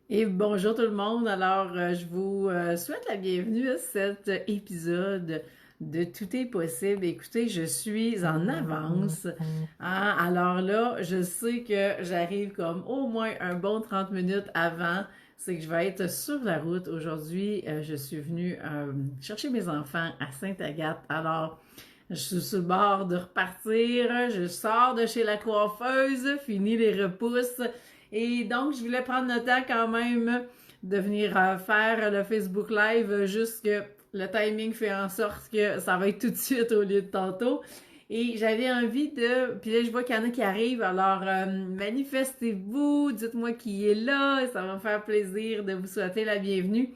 Et bonjour tout le monde. Alors, je vous souhaite la bienvenue à cet épisode de Tout est possible. Écoutez, je suis en avance. Hein. Alors là, je sais que j'arrive comme au moins un bon 30 minutes avant. C'est que je vais être sur la route. Aujourd'hui, je suis venue chercher mes enfants à Sainte-Agathe. Alors, je suis sur le bord de repartir. Je sors de chez la coiffeuse, fini les repousses. Et donc, je voulais prendre le temps quand même de venir faire le Facebook Live, juste que le timing fait en sorte que ça va être tout de suite au lieu de tantôt. Et j'avais envie de... Puis là, je vois qu'il y en a qui arrivent, alors manifestez-vous, dites-moi qui est là, et ça va me faire plaisir de vous souhaiter la bienvenue.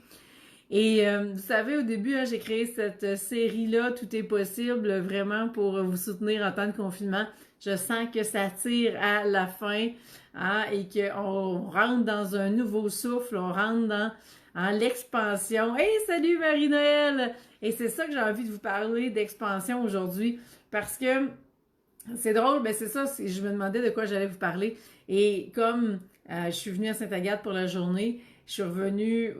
Et vous savez, au début, hein, j'ai créé cette série-là, Tout est possible, vraiment pour vous soutenir en temps de confinement. Je sens que ça tire à la fin, hein, et qu'on rentre dans un nouveau souffle, on rentre dans l'expansion. Hey, salut Marie-Noël! Et c'est ça que j'ai envie de vous parler d'expansion aujourd'hui, parce que c'est drôle, mais c'est ça, je me demandais de quoi j'allais vous parler. Et comme je suis venue à Sainte-Agathe pour la journée, je suis revenue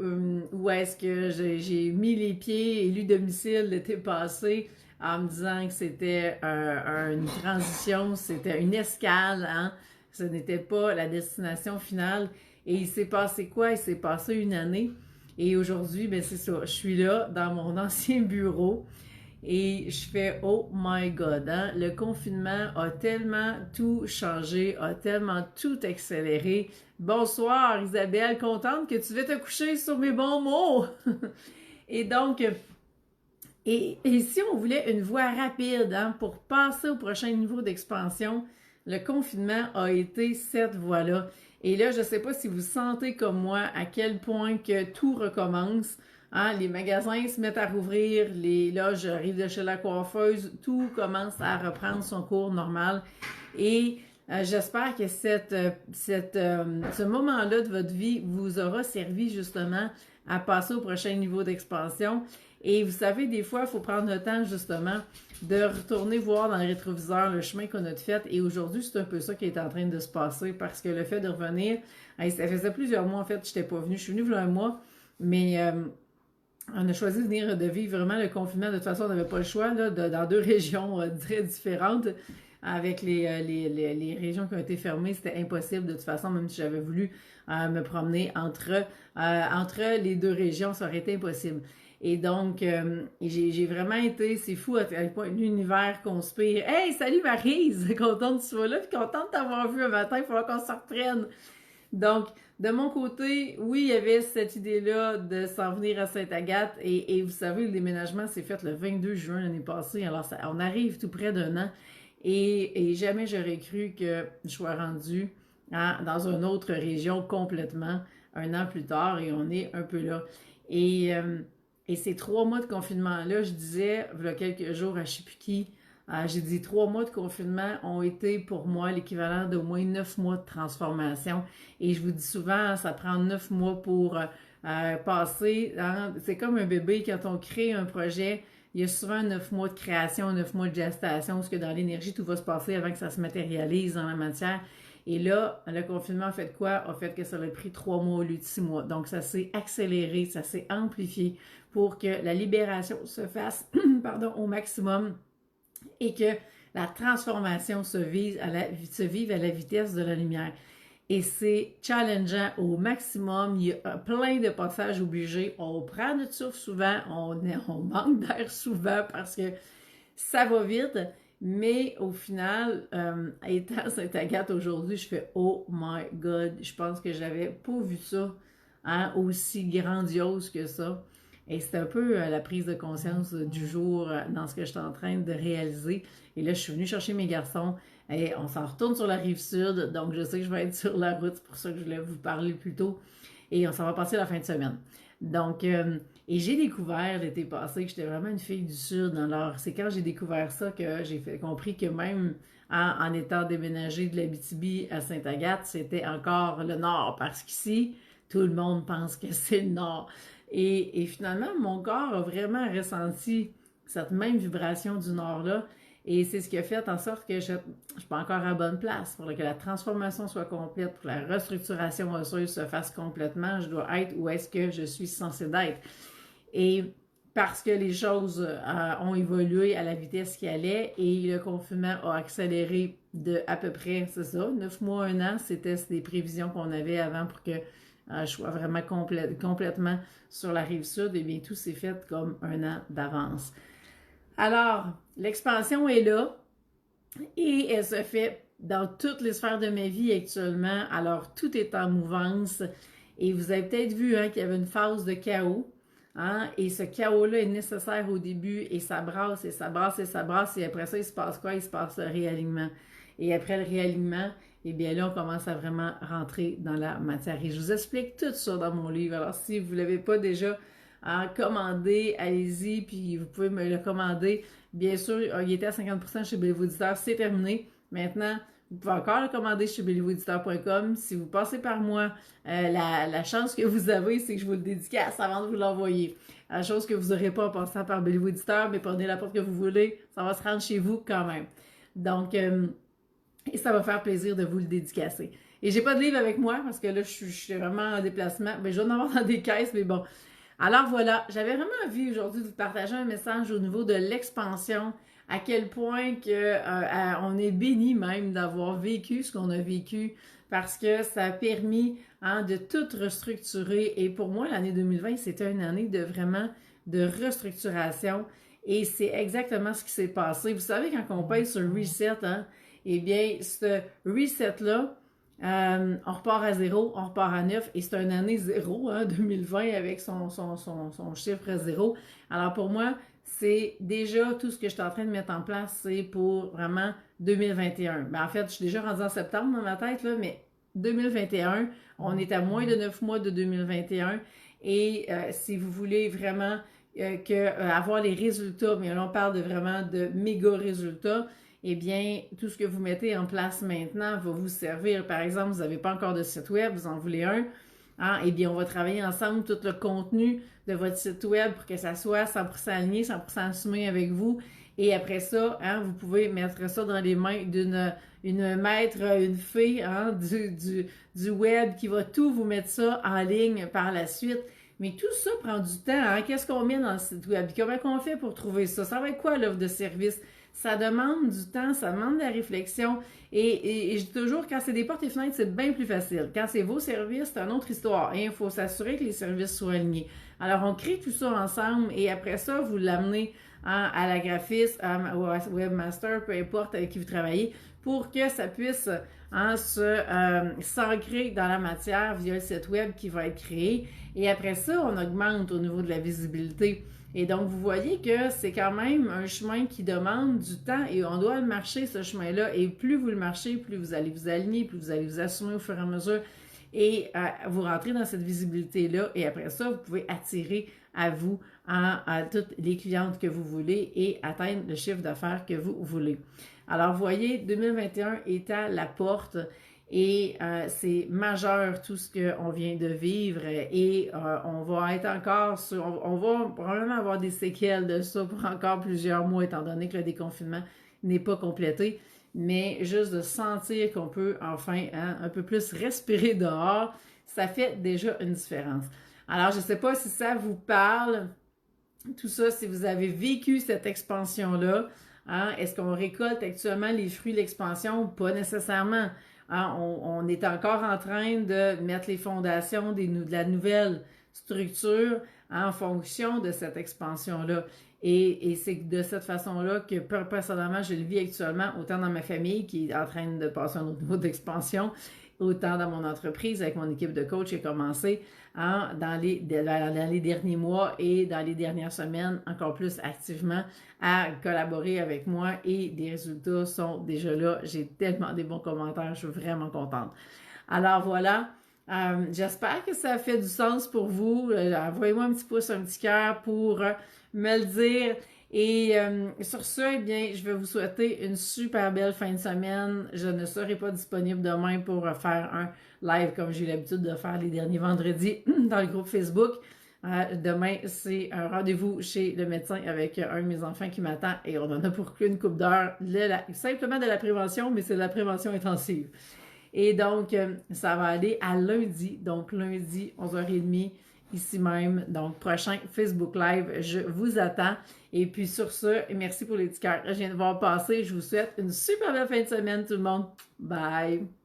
où est-ce que j'ai mis les pieds, élu domicile l'été passé, en me disant que c'était une transition, c'était une escale, hein? Ce n'était pas la destination finale. Et il s'est passé quoi? Il s'est passé une année. Et aujourd'hui, ben c'est ça, je suis là dans mon ancien bureau. Et je fais oh my god, hein? Le confinement a tellement tout changé, a tellement tout accéléré. Bonsoir Isabelle, contente que tu vas te coucher sur mes bons mots. Et donc, et si on voulait une voie rapide, hein, pour passer au prochain niveau d'expansion, le confinement a été cette voie-là. Et là, je ne sais pas si vous sentez comme moi à quel point que tout recommence. Hein, les magasins se mettent à rouvrir, les loges arrivent de chez la coiffeuse, tout commence à reprendre son cours normal. Et j'espère que ce moment-là de votre vie vous aura servi justement à passer au prochain niveau d'expansion. Et vous savez, des fois, il faut prendre le temps justement de retourner voir dans le rétroviseur le chemin qu'on a fait. Et aujourd'hui, c'est un peu ça qui est en train de se passer parce que le fait de revenir, ça faisait plusieurs mois en fait, je n'étais pas venue. Je suis venue il y a un mois, mais on a choisi de vivre vraiment le confinement. De toute façon, on n'avait pas le choix là, dans deux régions très différentes. Avec les régions qui ont été fermées, c'était impossible de toute façon, même si j'avais voulu me promener entre les deux régions, ça aurait été impossible. Et donc, j'ai vraiment été, c'est fou à quel point l'univers conspire. Hey, salut Maryse! Contente que tu sois là, puis contente de t'avoir vu un matin, il faudra qu'on se reprenne. Donc, de mon côté, oui, il y avait cette idée-là de s'en venir à Sainte-Agathe. Et vous savez, le déménagement s'est fait le 22 juin l'année passée. Alors, on arrive tout près d'un an. Et jamais j'aurais cru que je sois rendue dans une autre région complètement un an plus tard. Et on est un peu là. Et, euh, et ces 3 mois de confinement-là, je disais, il y a quelques jours à Chipuki, j'ai dit 3 mois de confinement ont été pour moi l'équivalent d'au moins 9 mois de transformation. Et je vous dis souvent, ça prend 9 mois pour passer. Hein, c'est comme un bébé, quand on crée un projet, il y a souvent 9 mois de création, 9 mois de gestation, parce que dans l'énergie, tout va se passer avant que ça se matérialise dans la matière. Et là, le confinement a fait quoi? A fait que ça a pris 3 mois au lieu de 6 mois. Donc, ça s'est accéléré, ça s'est amplifié pour que la libération se fasse pardon, au maximum et que la transformation se vive à la vitesse de la lumière. Et c'est challengeant au maximum. Il y a plein de passages obligés. On prend notre souffle souvent, on manque d'air souvent parce que ça va vite. Mais au final, étant à Sainte-Agathe aujourd'hui, je fais oh my god, je pense que j'avais pas vu ça, hein, aussi grandiose que ça. Et c'est un peu la prise de conscience du jour dans ce que je suis en train de réaliser. Et là, je suis venue chercher mes garçons et on s'en retourne sur la rive sud. Donc, je sais que je vais être sur la route. C'est pour ça que je voulais vous parler plus tôt. Et on s'en va passer la fin de semaine. Donc, et j'ai découvert l'été passé que j'étais vraiment une fille du Sud. Alors, c'est quand j'ai découvert ça que j'ai compris que même en étant déménagée de l'Abitibi à Sainte-Agathe, c'était encore le Nord. Parce qu'ici, tout le monde pense que c'est le Nord. Et finalement, mon corps a vraiment ressenti cette même vibration du Nord-là. Et c'est ce qui a fait en sorte que je suis pas encore à la bonne place. Pour que la transformation soit complète, pour que la restructuration osseuse se fasse complètement, je dois être où est-ce que je suis censée d'être. Et parce que les choses ont évolué à la vitesse qu'il allait et le confinement a accéléré de à peu près, c'est ça, 9 mois, 1 an, c'était des prévisions qu'on avait avant pour que je sois vraiment complètement sur la rive sud, et bien tout s'est fait comme 1 an d'avance. Alors, l'expansion est là et elle se fait dans toutes les sphères de ma vie actuellement. Alors, tout est en mouvance et vous avez peut-être vu qu'il y avait une phase de chaos. Et ce chaos-là est nécessaire au début et ça brasse et ça brasse et ça brasse et après ça, il se passe quoi? Il se passe le réalignement. Et après le réalignement, eh bien là, on commence à vraiment rentrer dans la matière. Et je vous explique tout ça dans mon livre. Alors, si vous ne l'avez pas déjà commandé, allez-y, puis vous pouvez me le commander. Bien sûr, il était à 50% chez Béliveau Éditeur, c'est terminé. Maintenant, vous pouvez encore le commander chez bellivoéditeur.com. Si vous passez par moi, la chance que vous avez, c'est que je vous le dédicace avant de vous l'envoyer. La chose que vous n'aurez pas en passant par Béliveau Éditeur, mais prenez la porte que vous voulez, ça va se rendre chez vous quand même. Donc, et ça va faire plaisir de vous le dédicacer. Et j'ai pas de livre avec moi parce que là, je suis vraiment en déplacement. Mais je vais en avoir dans des caisses, mais bon. Alors voilà, j'avais vraiment envie aujourd'hui de vous partager un message au niveau de l'expansion, à quel point que on est béni même d'avoir vécu ce qu'on a vécu parce que ça a permis de tout restructurer. Et pour moi, l'année 2020, c'était une année de vraiment de restructuration et c'est exactement ce qui s'est passé. Vous savez, quand on paye sur Reset, eh bien, ce reset-là, on repart à 0, on repart à 9 et c'est une année 0, 2020 avec son chiffre 0. Alors pour moi, c'est déjà tout ce que je suis en train de mettre en place, c'est pour vraiment 2021. Ben, en fait, je suis déjà rendue en septembre dans ma tête, là, mais 2021, on est à moins de 9 mois de 2021 et si vous voulez vraiment avoir les résultats, mais là on parle de vraiment de méga résultats, eh bien, tout ce que vous mettez en place maintenant va vous servir. Par exemple, vous n'avez pas encore de site web, vous en voulez un, eh bien, on va travailler ensemble tout le contenu de votre site web pour que ça soit 100% aligné, 100% assumé avec vous. Et après ça, vous pouvez mettre ça dans les mains d'une maître, une fée du web qui va tout vous mettre ça en ligne par la suite. Mais tout ça prend du temps. Qu'est-ce qu'on met dans le site web? Comment on fait pour trouver ça? Ça va être quoi l'offre de service? Ça demande du temps, ça demande de la réflexion. Et je dis toujours, quand c'est des portes et fenêtres, c'est bien plus facile. Quand c'est vos services, c'est une autre histoire. Et il faut s'assurer que les services soient alignés. Alors, on crée tout ça ensemble et après ça, vous l'amenez à la graphiste, au webmaster, peu importe avec qui vous travaillez, pour que ça puisse s'ancrer dans la matière via le site web qui va être créé. Et après ça, on augmente au niveau de la visibilité. Et donc, vous voyez que c'est quand même un chemin qui demande du temps et on doit le marcher, ce chemin-là. Et plus vous le marchez, plus vous allez vous aligner, plus vous allez vous assumer au fur et à mesure et vous rentrez dans cette visibilité-là. Et après ça, vous pouvez attirer à vous à toutes les clientes que vous voulez et atteindre le chiffre d'affaires que vous voulez. Alors, vous voyez, 2021 est à la porte. Et c'est majeur tout ce qu'on vient de vivre et on va être encore on va probablement avoir des séquelles de ça pour encore plusieurs mois étant donné que le déconfinement n'est pas complété, mais juste de sentir qu'on peut enfin un peu plus respirer dehors, ça fait déjà une différence. Alors je ne sais pas si ça vous parle, tout ça, si vous avez vécu cette expansion-là, est-ce qu'on récolte actuellement les fruits de l'expansion? Pas nécessairement. On est encore en train de mettre les fondations de la nouvelle structure en fonction de cette expansion-là. Et c'est de cette façon-là que personnellement, je le vis actuellement, autant dans ma famille qui est en train de passer un autre niveau d'expansion, autant dans mon entreprise avec mon équipe de coach qui a commencé dans les derniers mois et dans les dernières semaines, encore plus activement à collaborer avec moi et des résultats sont déjà là. J'ai tellement des bons commentaires, je suis vraiment contente. Alors voilà, j'espère que ça fait du sens pour vous. Envoyez-moi un petit pouce, un petit cœur pour me le dire. Et sur ce, eh bien, je vais vous souhaiter une super belle fin de semaine. Je ne serai pas disponible demain pour faire un live comme j'ai l'habitude de faire les derniers vendredis dans le groupe Facebook. Demain, c'est un rendez-vous chez le médecin avec un de mes enfants qui m'attend et on en a pour qu'une couple d'heures. Simplement de la prévention, mais c'est de la prévention intensive. Et donc, ça va aller à lundi. Donc, lundi, 11h30, ici même. Donc, prochain Facebook Live, je vous attends. Et puis, sur ce, merci pour les petits cœurs. Je viens de voir passer. Je vous souhaite une super belle fin de semaine, tout le monde. Bye!